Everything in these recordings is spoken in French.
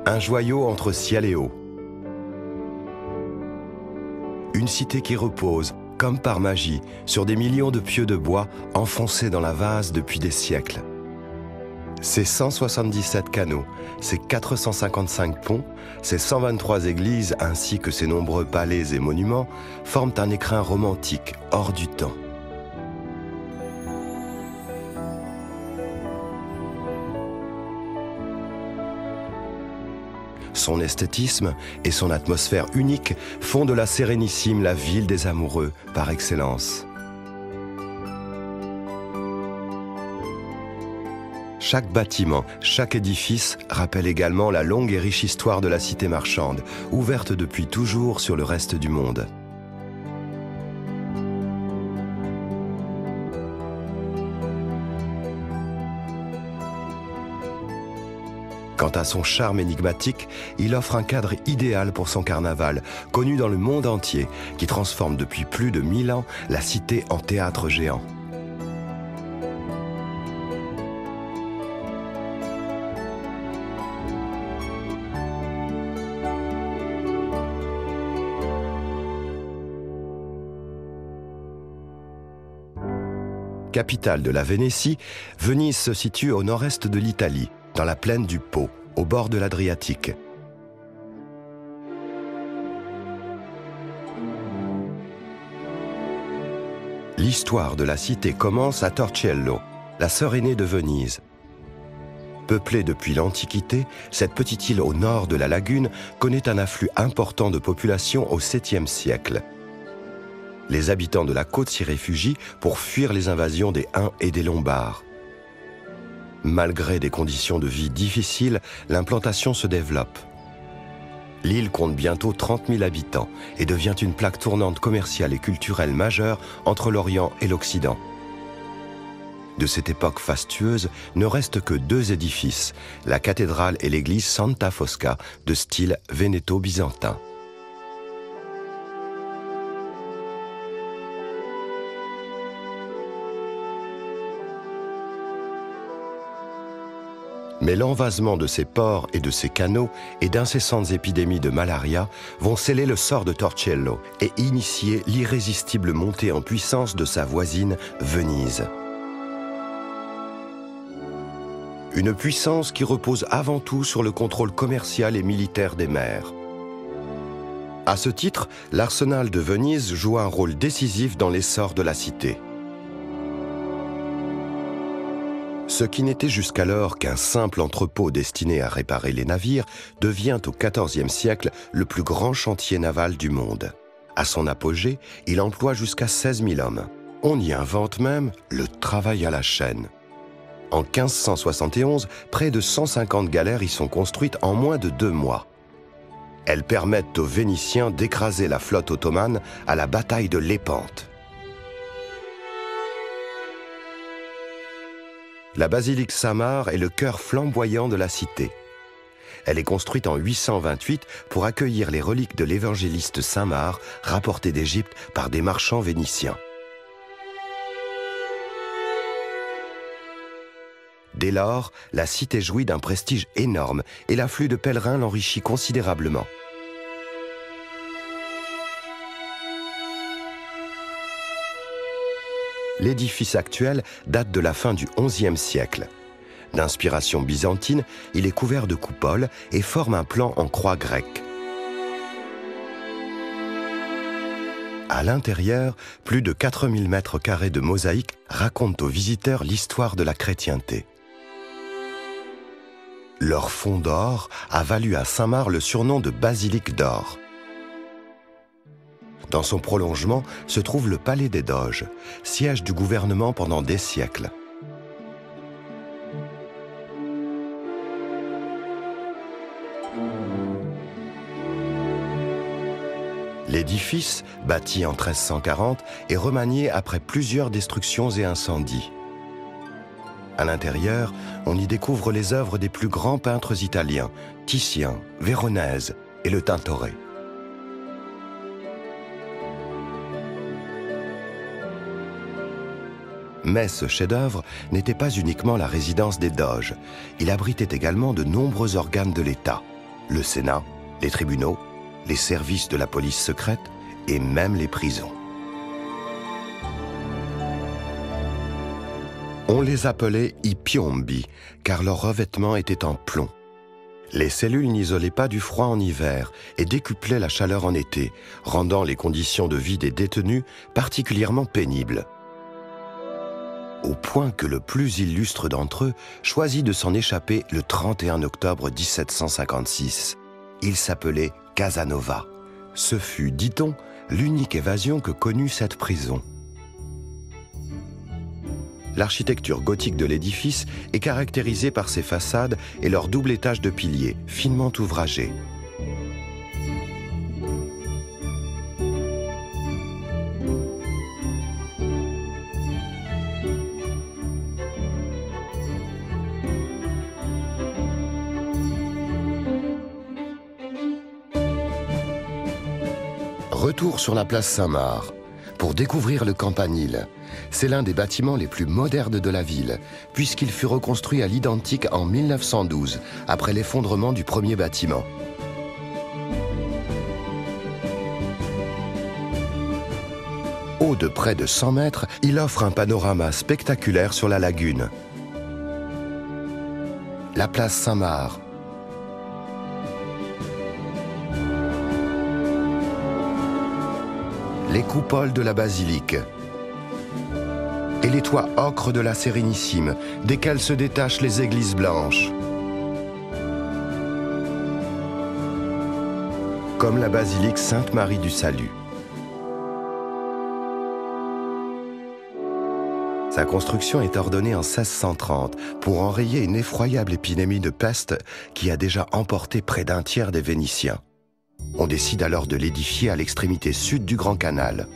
un joyau entre ciel et eau. Une cité qui repose, comme par magie, sur des millions de pieux de bois enfoncés dans la vase depuis des siècles. Ses 177 canaux, ses 455 ponts, ses 123 églises ainsi que ses nombreux palais et monuments forment un écrin romantique hors du temps. Son esthétisme et son atmosphère unique font de la Sérénissime la ville des amoureux par excellence. Chaque bâtiment, chaque édifice rappelle également la longue et riche histoire de la cité marchande, ouverte depuis toujours sur le reste du monde. Quant à son charme énigmatique, il offre un cadre idéal pour son carnaval, connu dans le monde entier, qui transforme depuis plus de 1000 ans la cité en théâtre géant. Capitale de la Vénétie, Venise se situe au nord-est de l'Italie, dans la plaine du Pô, au bord de l'Adriatique. L'histoire de la cité commence à Torcello, la sœur aînée de Venise. Peuplée depuis l'Antiquité, cette petite île au nord de la lagune connaît un afflux important de population au 7e siècle. Les habitants de la côte s'y réfugient pour fuir les invasions des Huns et des Lombards. Malgré des conditions de vie difficiles, l'implantation se développe. L'île compte bientôt 30 000 habitants et devient une plaque tournante commerciale et culturelle majeure entre l'Orient et l'Occident. De cette époque fastueuse ne restent que 2 édifices, la cathédrale et l'église Santa Fosca, de style vénéto-byzantin. Mais l'envasement de ces ports et de ces canaux et d'incessantes épidémies de malaria vont sceller le sort de Torcello et initier l'irrésistible montée en puissance de sa voisine Venise. Une puissance qui repose avant tout sur le contrôle commercial et militaire des mers. À ce titre, l'arsenal de Venise joue un rôle décisif dans l'essor de la cité. Ce qui n'était jusqu'alors qu'un simple entrepôt destiné à réparer les navires devient au XIVe siècle le plus grand chantier naval du monde. À son apogée, il emploie jusqu'à 16 000 hommes. On y invente même le travail à la chaîne. En 1571, près de 150 galères y sont construites en moins de 2 mois. Elles permettent aux Vénitiens d'écraser la flotte ottomane à la bataille de Lépante. La basilique Saint-Marc est le cœur flamboyant de la cité. Elle est construite en 828 pour accueillir les reliques de l'évangéliste Saint-Marc rapportées d'Égypte par des marchands vénitiens. Dès lors, la cité jouit d'un prestige énorme et l'afflux de pèlerins l'enrichit considérablement. L'édifice actuel date de la fin du XIe siècle. D'inspiration byzantine, il est couvert de coupoles et forme un plan en croix grecque. À l'intérieur, plus de 4000 mètres carrés de mosaïques racontent aux visiteurs l'histoire de la chrétienté. Leur fond d'or a valu à Saint-Marc le surnom de basilique d'or. Dans son prolongement se trouve le palais des Doges, siège du gouvernement pendant des siècles. L'édifice, bâti en 1340, est remanié après plusieurs destructions et incendies. À l'intérieur, on y découvre les œuvres des plus grands peintres italiens, Titien, Véronèse et le Tintoret. Mais ce chef-d'œuvre n'était pas uniquement la résidence des Doges. Il abritait également de nombreux organes de l'État. le Sénat, les tribunaux, les services de la police secrète et même les prisons. On les appelait ipiombi, car leur revêtement était en plomb. Les cellules n'isolaient pas du froid en hiver et décuplaient la chaleur en été, rendant les conditions de vie des détenus particulièrement pénibles. Au point que le plus illustre d'entre eux choisit de s'en échapper le 31 octobre 1756. Il s'appelait Casanova. Ce fut, dit-on, l'unique évasion que connut cette prison. L'architecture gothique de l'édifice est caractérisée par ses façades et leur double étage de piliers, finement ouvragés. Retour sur la place Saint-Marc pour découvrir le Campanile. C'est l'un des bâtiments les plus modernes de la ville, puisqu'il fut reconstruit à l'identique en 1912, après l'effondrement du premier bâtiment. Haut de près de 100 mètres, il offre un panorama spectaculaire sur la lagune. La place Saint-Marc. Les coupoles de la basilique et les toits ocre de la Sérénissime, desquels se détachent les églises blanches. Comme la basilique Sainte-Marie du Salut. Sa construction est ordonnée en 1630 pour enrayer une effroyable épidémie de peste qui a déjà emporté près d'un tiers des Vénitiens. On décide alors de l'édifier à l'extrémité sud du Grand Canal.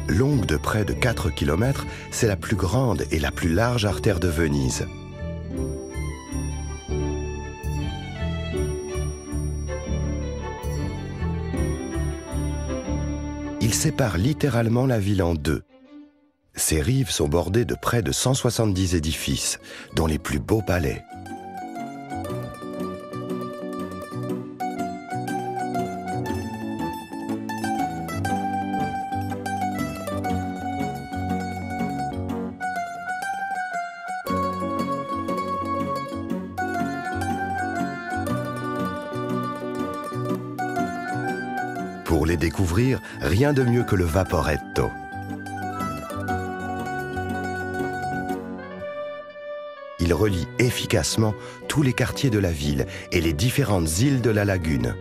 Longue de près de 4 km, c'est la plus grande et la plus large artère de Venise. Il sépare littéralement la ville en deux. Ses rives sont bordées de près de 170 édifices, dont les plus beaux palais. Pour les découvrir, rien de mieux que le Vaporetto. Il relie efficacement tous les quartiers de la ville et les différentes îles de la lagune.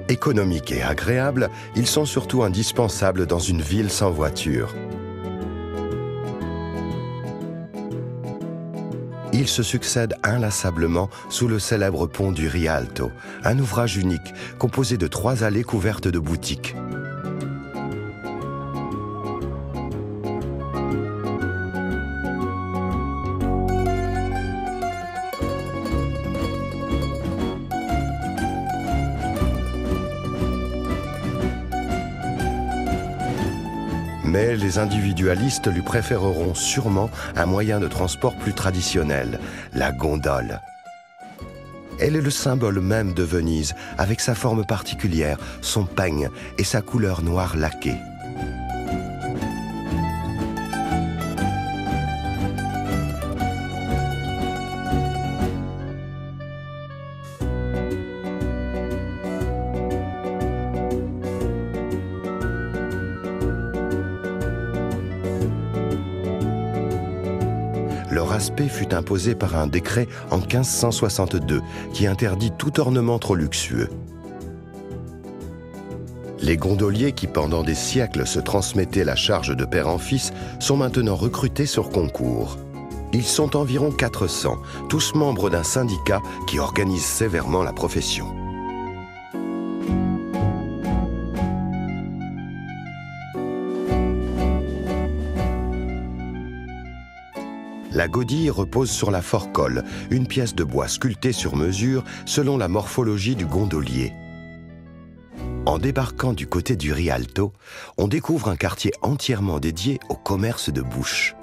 Économiques et agréables, ils sont surtout indispensables dans une ville sans voiture. Ils se succèdent inlassablement sous le célèbre pont du Rialto, un ouvrage unique composé de 3 allées couvertes de boutiques. Mais les individualistes lui préféreront sûrement un moyen de transport plus traditionnel, la gondole. Elle est le symbole même de Venise, avec sa forme particulière, son peigne et sa couleur noire laquée. Leur aspect fut imposé par un décret en 1562 qui interdit tout ornement trop luxueux. Les gondoliers qui pendant des siècles se transmettaient la charge de père en fils sont maintenant recrutés sur concours. Ils sont environ 400, tous membres d'un syndicat qui organise sévèrement la profession. La godille repose sur la forcole, une pièce de bois sculptée sur mesure selon la morphologie du gondolier. En débarquant du côté du Rialto, on découvre un quartier entièrement dédié au commerce de bouche.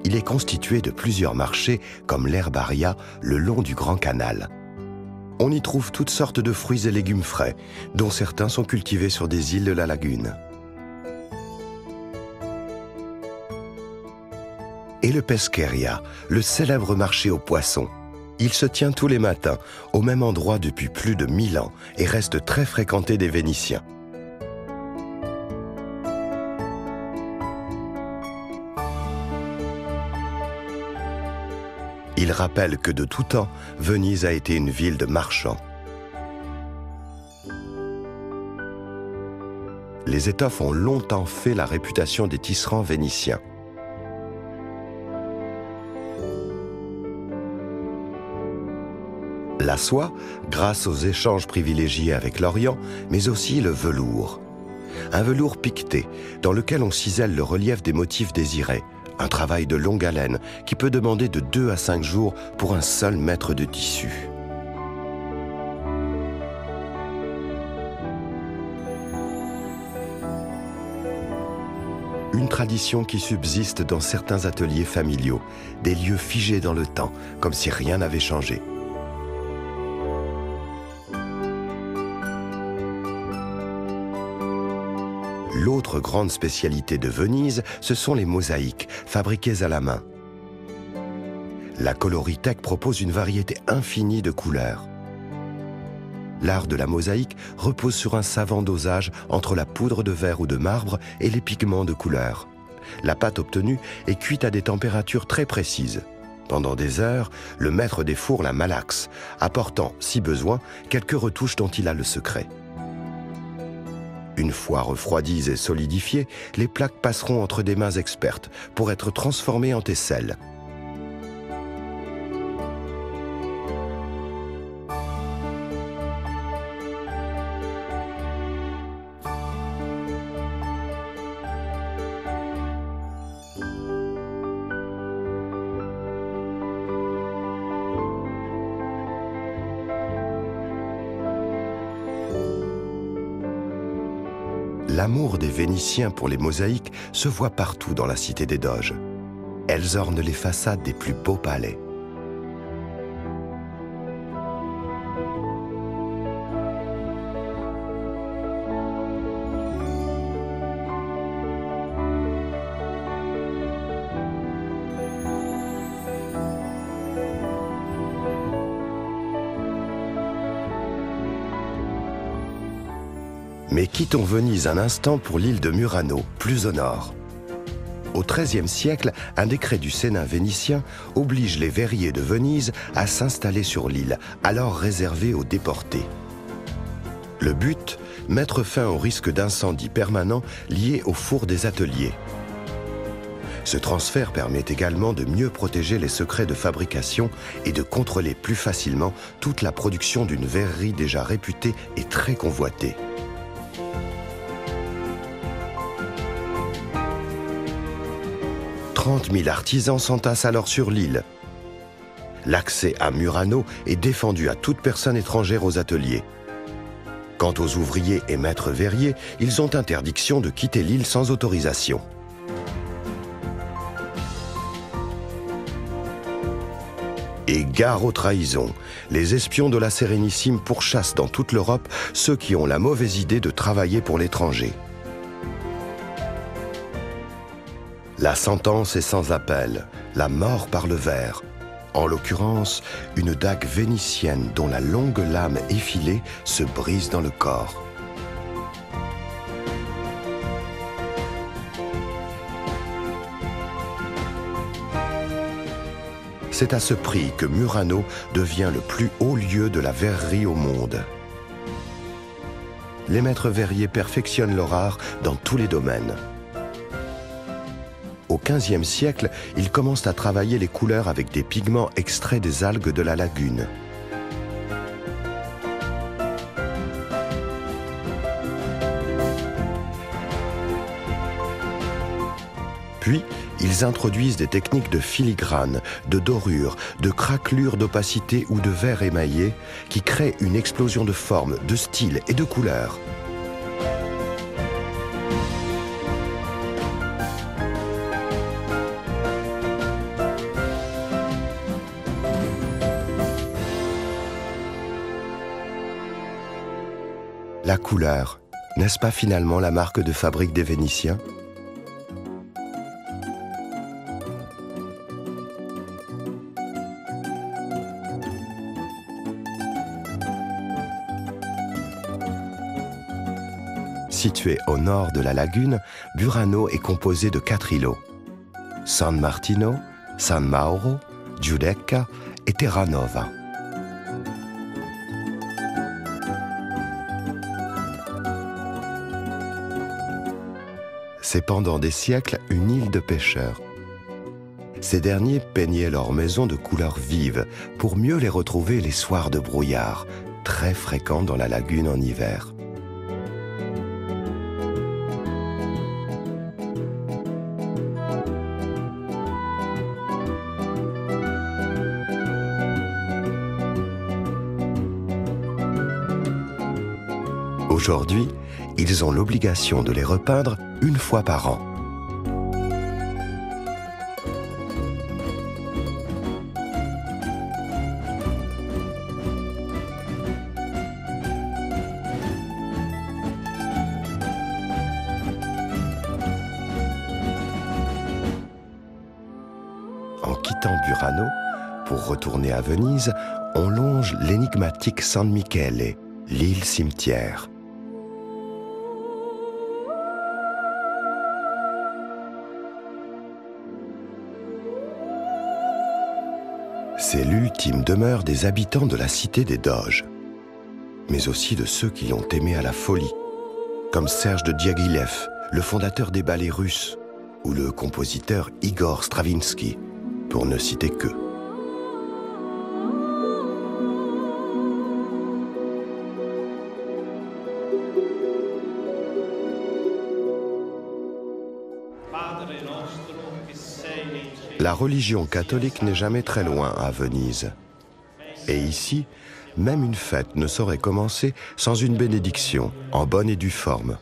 Il est constitué de plusieurs marchés comme l'herbaria le long du Grand Canal. On y trouve toutes sortes de fruits et légumes frais, dont certains sont cultivés sur des îles de la lagune. Et le Pescheria, le célèbre marché aux poissons. Il se tient tous les matins, au même endroit depuis plus de 1000 ans, et reste très fréquenté des Vénitiens. Il rappelle que de tout temps, Venise a été une ville de marchands. Les étoffes ont longtemps fait la réputation des tisserands vénitiens. La soie, grâce aux échanges privilégiés avec l'Orient, mais aussi le velours. Un velours piqueté, dans lequel on cisèle le relief des motifs désirés. Un travail de longue haleine qui peut demander de 2 à 5 jours pour un seul mètre de tissu. Une tradition qui subsiste dans certains ateliers familiaux, des lieux figés dans le temps, comme si rien n'avait changé. L'autre grande spécialité de Venise, ce sont les mosaïques, fabriquées à la main. La colorithèque propose une variété infinie de couleurs. L'art de la mosaïque repose sur un savant dosage entre la poudre de verre ou de marbre et les pigments de couleur. La pâte obtenue est cuite à des températures très précises. Pendant des heures, le maître des fours la malaxe, apportant, si besoin, quelques retouches dont il a le secret. Une fois refroidies et solidifiées, les plaques passeront entre des mains expertes pour être transformées en tesselles. L'amour des Vénitiens pour les mosaïques se voit partout dans la cité des Doges. Elles ornent les façades des plus beaux palais. Mais quittons Venise un instant pour l'île de Murano, plus au nord. Au XIIIe siècle, un décret du Sénat vénitien oblige les verriers de Venise à s'installer sur l'île, alors réservée aux déportés. Le but, mettre fin au risque d'incendie permanent lié au four des ateliers. Ce transfert permet également de mieux protéger les secrets de fabrication et de contrôler plus facilement toute la production d'une verrerie déjà réputée et très convoitée. 30 000 artisans s'entassent alors sur l'île. L'accès à Murano est défendu à toute personne étrangère aux ateliers. Quant aux ouvriers et maîtres verriers, ils ont interdiction de quitter l'île sans autorisation. Et gare aux trahisons. Les espions de la Sérénissime pourchassent dans toute l'Europe ceux qui ont la mauvaise idée de travailler pour l'étranger. La sentence est sans appel, la mort par le ver. En l'occurrence, une dague vénitienne dont la longue lame effilée se brise dans le corps. C'est à ce prix que Murano devient le plus haut lieu de la verrerie au monde. Les maîtres verriers perfectionnent leur art dans tous les domaines. Au XVe siècle, ils commencent à travailler les couleurs avec des pigments extraits des algues de la lagune. Puis, ils introduisent des techniques de filigrane, de dorure, de craquelure d'opacité ou de verre émaillé qui créent une explosion de formes, de styles et de couleurs. La couleur, n'est-ce pas finalement la marque de fabrique des Vénitiens ? Situé au nord de la lagune, Burano est composé de 4 îlots. San Martino, San Mauro, Giudecca et Terranova. C'est pendant des siècles une île de pêcheurs. Ces derniers peignaient leurs maisons de couleurs vives pour mieux les retrouver les soirs de brouillard, très fréquents dans la lagune en hiver. Aujourd'hui, ils ont l'obligation de les repeindre une fois par an. En quittant Burano, pour retourner à Venise, on longe l'énigmatique San Michele, l'île cimetière. C'est l'ultime demeure des habitants de la cité des Doges, mais aussi de ceux qui l'ont aimé à la folie, comme Serge de Diaghilev, le fondateur des ballets russes, ou le compositeur Igor Stravinsky, pour ne citer qu'eux. La religion catholique n'est jamais très loin à Venise. Et ici, même une fête ne saurait commencer sans une bénédiction, en bonne et due forme.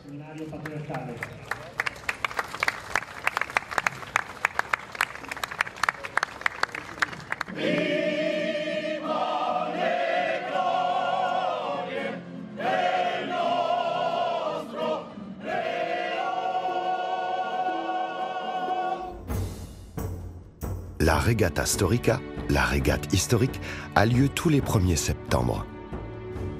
La Regata Storica, la régate historique, a lieu tous les 1er septembre.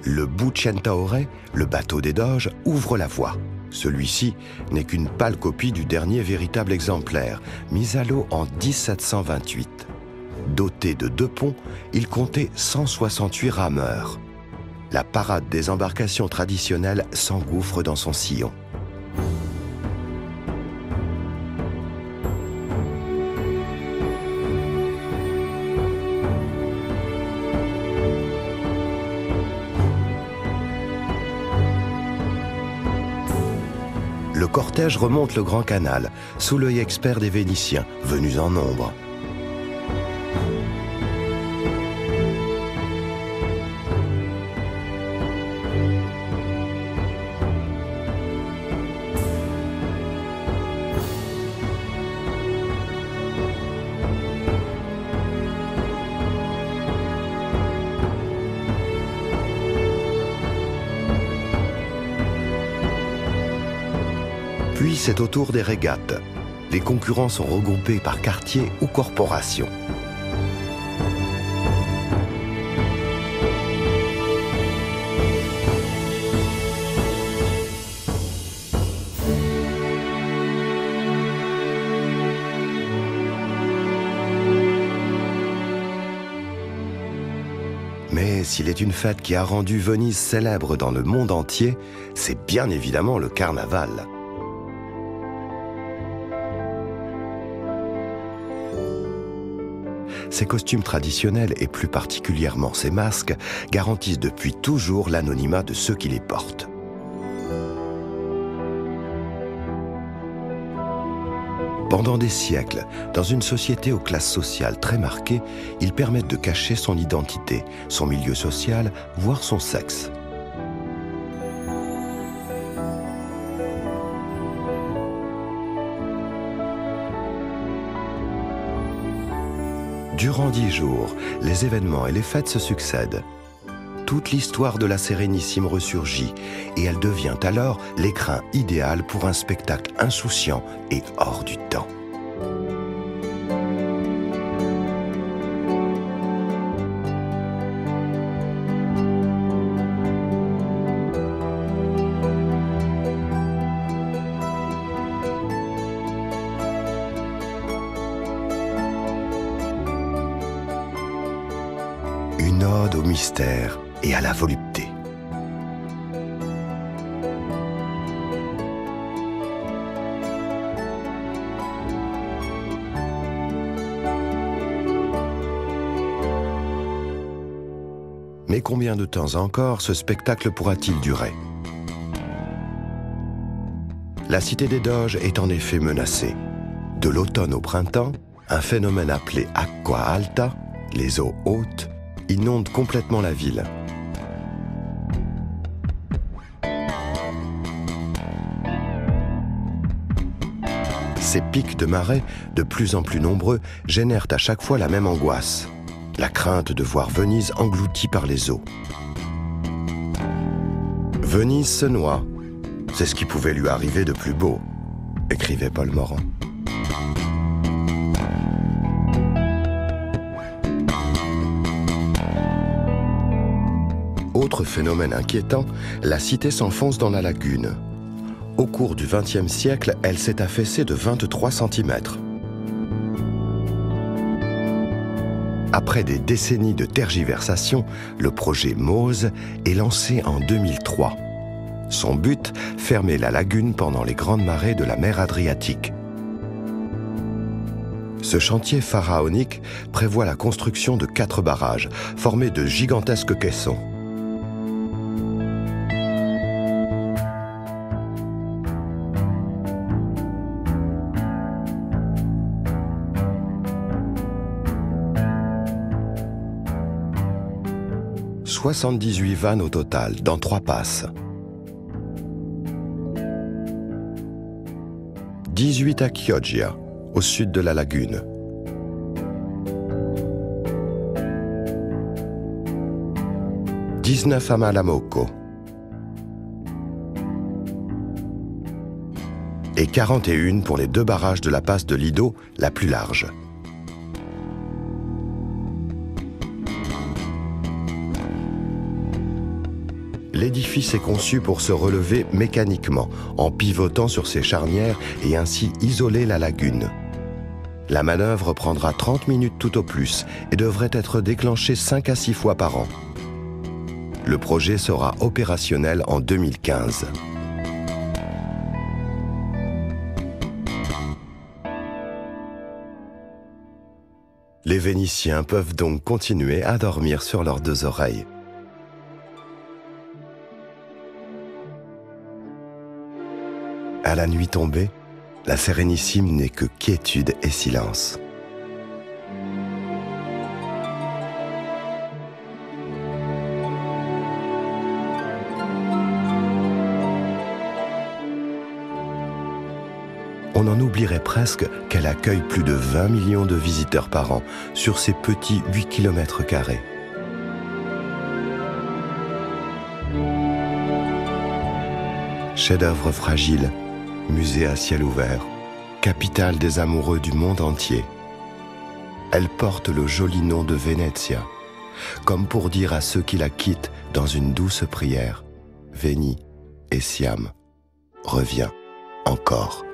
Le Bucentaure, le bateau des Doges, ouvre la voie. Celui-ci n'est qu'une pâle copie du dernier véritable exemplaire, mis à l'eau en 1728. Doté de 2 ponts, il comptait 168 rameurs. La parade des embarcations traditionnelles s'engouffre dans son sillon. Le cortège remonte le Grand Canal, sous l'œil expert des Vénitiens, venus en nombre. Puis c'est au tour des régates. Les concurrents sont regroupés par quartier ou corporation. Mais s'il est une fête qui a rendu Venise célèbre dans le monde entier, c'est bien évidemment le carnaval. Ces costumes traditionnels, et plus particulièrement ces masques, garantissent depuis toujours l'anonymat de ceux qui les portent. Pendant des siècles, dans une société aux classes sociales très marquées, ils permettent de cacher son identité, son milieu social, voire son sexe. Durant 10 jours, les événements et les fêtes se succèdent. toute l'histoire de la Sérénissime ressurgit et elle devient alors l'écrin idéal pour un spectacle insouciant et hors du temps. Une ode au mystère et à la volupté. Mais combien de temps encore ce spectacle pourra-t-il durer? La cité des Doges est en effet menacée. De l'automne au printemps, un phénomène appelé acqua alta, les eaux hautes, inonde complètement la ville. Ces pics de marée, de plus en plus nombreux, génèrent à chaque fois la même angoisse, la crainte de voir Venise engloutie par les eaux. Venise se noie, c'est ce qui pouvait lui arriver de plus beau, écrivait Paul Morand. Autre phénomène inquiétant, la cité s'enfonce dans la lagune. Au cours du XXe siècle, elle s'est affaissée de 23 cm. Après des décennies de tergiversation, le projet MOSE est lancé en 2003. Son but, fermer la lagune pendant les grandes marées de la mer Adriatique. Ce chantier pharaonique prévoit la construction de 4 barrages, formés de gigantesques caissons. « 78 vannes au total, dans 3 passes. 18 à Chioggia, au sud de la lagune. 19 à Malamocco. Et 41 pour les 2 barrages de la passe de Lido, la plus large. L'édifice est conçu pour se relever mécaniquement, en pivotant sur ses charnières et ainsi isoler la lagune. La manœuvre prendra 30 minutes tout au plus et devrait être déclenchée 5 à 6 fois par an. Le projet sera opérationnel en 2015. Les Vénitiens peuvent donc continuer à dormir sur leurs 2 oreilles. À la nuit tombée, la Sérénissime n'est que quiétude et silence. On en oublierait presque qu'elle accueille plus de 20 millions de visiteurs par an sur ses petits 8 km². Chef-d'œuvre fragile, musée à ciel ouvert, capitale des amoureux du monde entier. Elle porte le joli nom de Venezia, comme pour dire à ceux qui la quittent dans une douce prière, Veni, essiam, reviens encore.